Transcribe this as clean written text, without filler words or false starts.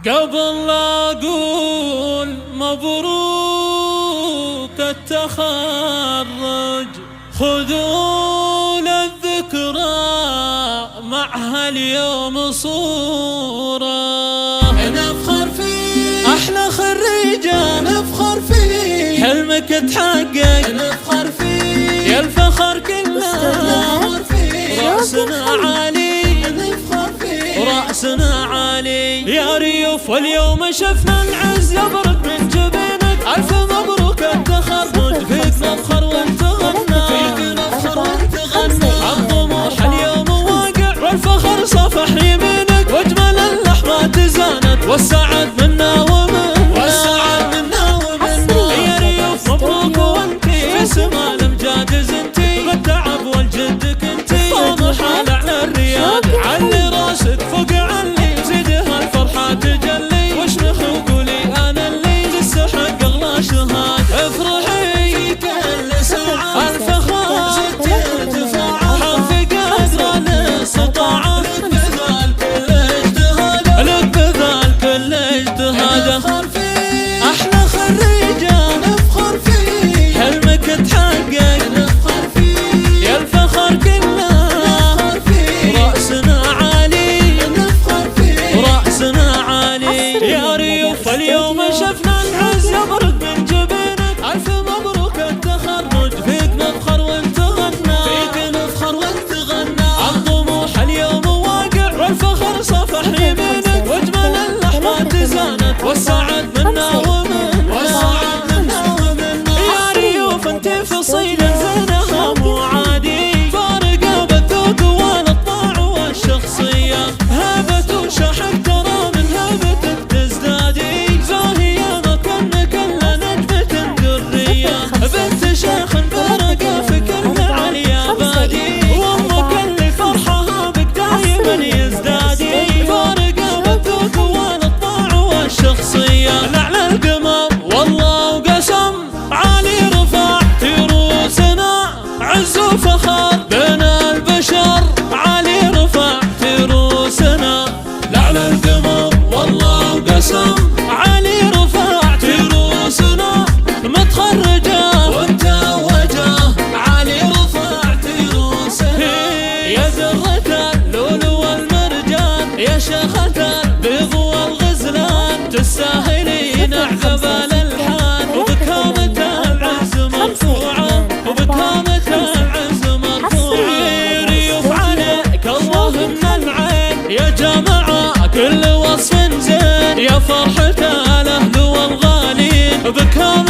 قبل لا أقول مبروك التخرج، خذوا للذكرى معها اليوم صورة نفخر فيه، أحلى خريجة نفخر فيه، حلمك تحقق نفخر فيه، يا الفخر كله نفخر فيه، رأسنا عالي نفخر فيه، رأسنا عالي يا ريوف، واليوم شفنا العز يبرق من جبينك، ألف مبروك التخرج، فيك نفخر وانت غنى، فيك نفخر وانت غنى، الطموح اليوم واقع والفخر صفح يمينك، واجمل اللحظات زانت والسعد منا ومنا، والسعد منا ومنا، يا ريوف مبروك وانتي في سما الامجاد زنتي، بالتعب والجد كنتي واضحة لعلى الرياض، علي راسك فوق علي زيدها الفرحة تجلي، واشمخ وقولي انا اللي تستحق اغلى شهاد، افرحي في كل ساعة الفخر زدت ارتفاعها، حظي قدر الاستطاعة، لك بذل كل اجتهاده، لك بذل كل اجتهاده، نفخر فيه، احلى خريجة نفخر فيه، حلمك تحقق نفخر فيه، يا الفخر كله نفخر فيه، رأسنا عالي نفخر فيه، رأسنا عالي يا ريوف، اليوم شفنا العز يبرق من جبينك، ألف مبروك التخرج، فيك نفخر وانت غنى، فيك نفخر وانت غنى، الطموح اليوم واقع والفخر صفح يمينك، واجمل اللحظات زانت والسعد منا ومنا، والسعد منا ومنا، يا ريوف انت فصيل زينها مو عادي، فارقة بالذوق والطباع والشخصية، هبة وشحن ترى من هبتك تزدادي، زاهية ما كنا كل نجمة درية، بنت شيخ برقة في كل عليا بادي، وامك اللي فرحها بك دايما يزدادي، فارقة بالذوق والطباع والشخصية، لعلى القمر والله وقسم عالي رفعت روسنا، عز وفخر بين البشر عالي رفعت روسنا، لعلى القمر والله وقسم عالي رفعت روسنا، متخرجة وانت وجه عالي رفعت روسنا، يا زرة اللؤلؤ والمرجان، يا شيخة البيض والغزلان، تستاهلين أعذب الألحان، وبكامة العز مرفوعة، وبكامة العز مرفوعة، ريوف عليك الله من العين، يا جماعة كل وصف زين، يا فرحة الأهل والغالين، بكامة